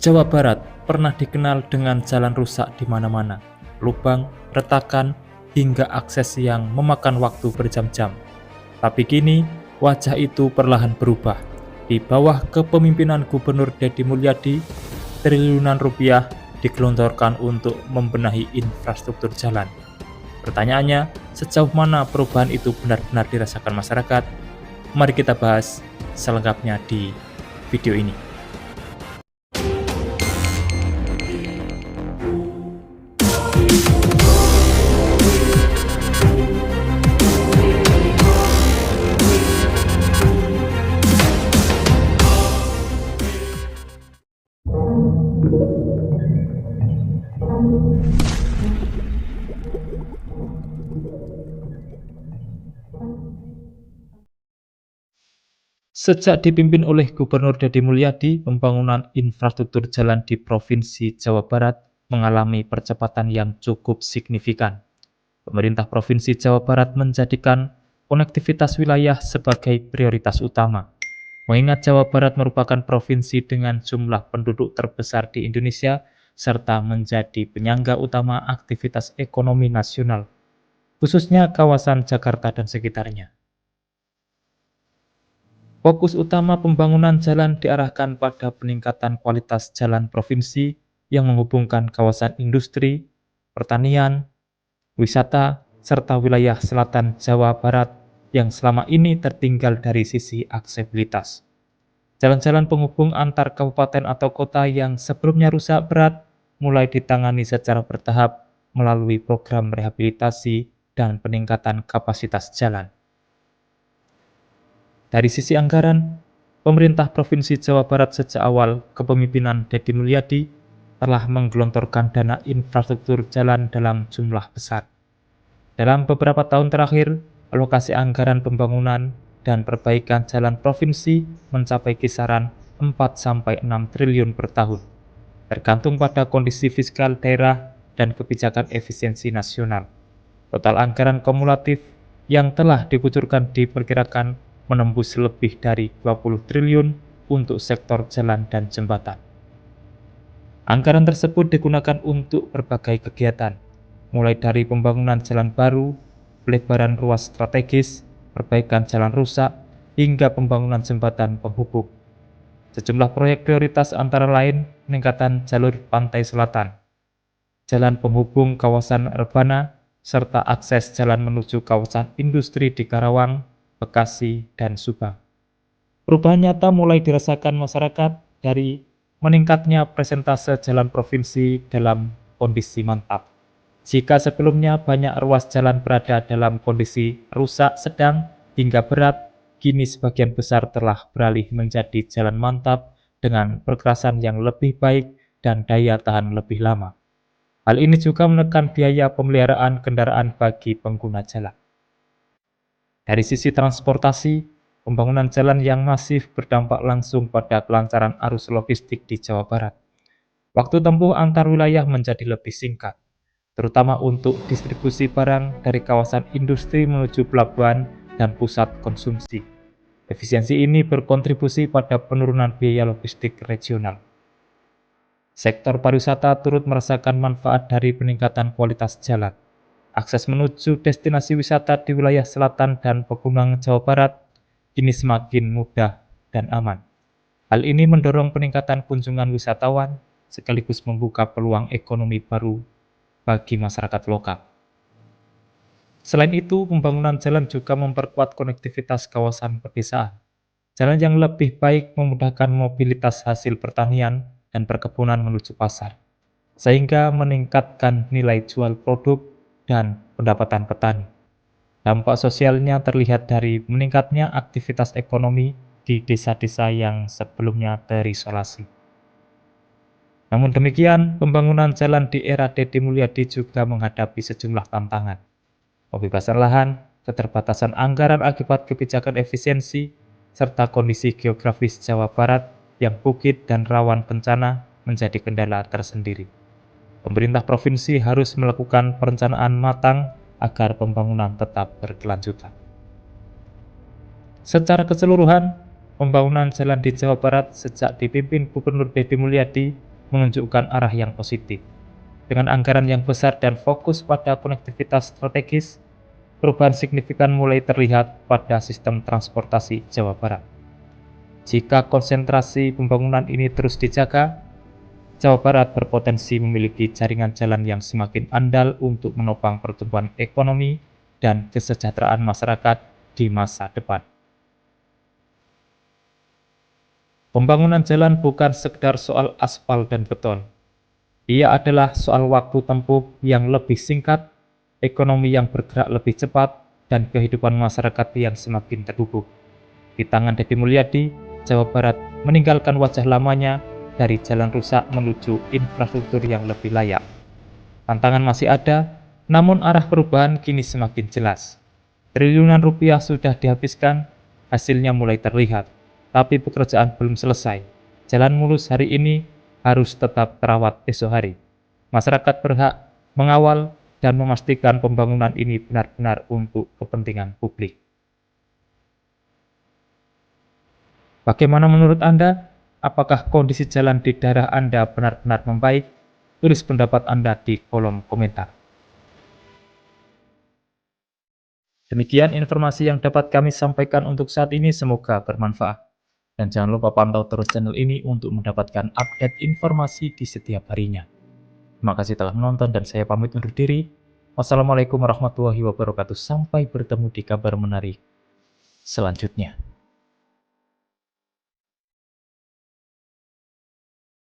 Jawa Barat pernah dikenal dengan jalan rusak di mana-mana, lubang, retakan, hingga akses yang memakan waktu berjam-jam. Tapi kini, wajah itu perlahan berubah. Di bawah kepemimpinan Gubernur Deddy Mulyadi, triliunan rupiah digelontorkan untuk membenahi infrastruktur jalan. Pertanyaannya, sejauh mana perubahan itu benar-benar dirasakan masyarakat? Mari kita bahas selengkapnya di video ini. Sejak dipimpin oleh Gubernur Deddy Mulyadi, pembangunan infrastruktur jalan di Provinsi Jawa Barat mengalami percepatan yang cukup signifikan. Pemerintah Provinsi Jawa Barat menjadikan konektivitas wilayah sebagai prioritas utama. Mengingat Jawa Barat merupakan provinsi dengan jumlah penduduk terbesar di Indonesia, serta menjadi penyangga utama aktivitas ekonomi nasional, khususnya kawasan Jakarta dan sekitarnya. Fokus utama pembangunan jalan diarahkan pada peningkatan kualitas jalan provinsi yang menghubungkan kawasan industri, pertanian, wisata, serta wilayah selatan Jawa Barat yang selama ini tertinggal dari sisi aksesibilitas. Jalan-jalan penghubung antar kabupaten atau kota yang sebelumnya rusak berat mulai ditangani secara bertahap melalui program rehabilitasi dan peningkatan kapasitas jalan. Dari sisi anggaran, pemerintah Provinsi Jawa Barat sejak awal kepemimpinan Deddy Mulyadi telah menggelontorkan dana infrastruktur jalan dalam jumlah besar. Dalam beberapa tahun terakhir, alokasi anggaran pembangunan dan perbaikan jalan provinsi mencapai kisaran 4-6 triliun per tahun, tergantung pada kondisi fiskal daerah dan kebijakan efisiensi nasional. Total anggaran kumulatif yang telah dikucurkan diperkirakan menembus lebih dari 20 triliun untuk sektor jalan dan jembatan. Anggaran tersebut digunakan untuk berbagai kegiatan, mulai dari pembangunan jalan baru, pelebaran ruas strategis, perbaikan jalan rusak, hingga pembangunan jembatan penghubung. Sejumlah proyek prioritas antara lain peningkatan jalur pantai selatan, jalan penghubung kawasan Rebana, serta akses jalan menuju kawasan industri di Karawang, Bekasi, dan Subang. Perubahan nyata mulai dirasakan masyarakat dari meningkatnya persentase jalan provinsi dalam kondisi mantap. Jika sebelumnya banyak ruas jalan berada dalam kondisi rusak sedang hingga berat, kini sebagian besar telah beralih menjadi jalan mantap dengan perkerasan yang lebih baik dan daya tahan lebih lama. Hal ini juga menekan biaya pemeliharaan kendaraan bagi pengguna jalan. Dari sisi transportasi, pembangunan jalan yang masif berdampak langsung pada kelancaran arus logistik di Jawa Barat. Waktu tempuh antar wilayah menjadi lebih singkat, terutama untuk distribusi barang dari kawasan industri menuju pelabuhan dan pusat konsumsi. Efisiensi ini berkontribusi pada penurunan biaya logistik regional. Sektor pariwisata turut merasakan manfaat dari peningkatan kualitas jalan. Akses menuju destinasi wisata di wilayah selatan dan pegunungan Jawa Barat kini semakin mudah dan aman. Hal ini mendorong peningkatan kunjungan wisatawan sekaligus membuka peluang ekonomi baru bagi masyarakat lokal. Selain itu, pembangunan jalan juga memperkuat konektivitas kawasan pedesaan. Jalan yang lebih baik memudahkan mobilitas hasil pertanian dan perkebunan menuju pasar, sehingga meningkatkan nilai jual produk dan pendapatan petani. Dampak sosialnya terlihat dari meningkatnya aktivitas ekonomi di desa-desa yang sebelumnya terisolasi. Namun demikian, pembangunan jalan di era Deddy Mulyadi juga menghadapi sejumlah tantangan. Pembebasan lahan, keterbatasan anggaran akibat kebijakan efisiensi, serta kondisi geografis Jawa Barat yang bukit dan rawan bencana menjadi kendala tersendiri. Pemerintah provinsi harus melakukan perencanaan matang agar pembangunan tetap berkelanjutan. Secara keseluruhan, pembangunan jalan di Jawa Barat sejak dipimpin Gubernur Deddy Mulyadi menunjukkan arah yang positif. Dengan anggaran yang besar dan fokus pada konektivitas strategis, perubahan signifikan mulai terlihat pada sistem transportasi Jawa Barat. Jika konsentrasi pembangunan ini terus dijaga, Jawa Barat berpotensi memiliki jaringan jalan yang semakin andal untuk menopang pertumbuhan ekonomi dan kesejahteraan masyarakat di masa depan. Pembangunan jalan bukan sekedar soal aspal dan beton. Ia adalah soal waktu tempuh yang lebih singkat, ekonomi yang bergerak lebih cepat, dan kehidupan masyarakat yang semakin terhubung. Di tangan Deddy Mulyadi, Jawa Barat meninggalkan wajah lamanya dari jalan rusak menuju infrastruktur yang lebih layak. Tantangan masih ada, namun arah perubahan kini semakin jelas. Triliunan rupiah sudah dihabiskan, hasilnya mulai terlihat, tapi pekerjaan belum selesai. Jalan mulus hari ini harus tetap terawat esok hari. Masyarakat berhak mengawal dan memastikan pembangunan ini benar-benar untuk kepentingan publik. Bagaimana menurut Anda? Apakah kondisi jalan di daerah Anda benar-benar membaik? Tulis pendapat Anda di kolom komentar. Demikian informasi yang dapat kami sampaikan untuk saat ini, semoga bermanfaat. Dan jangan lupa pantau terus channel ini untuk mendapatkan update informasi di setiap harinya. Terima kasih telah menonton dan saya pamit undur diri. Wassalamualaikum warahmatullahi wabarakatuh. Sampai bertemu di kabar menarik selanjutnya.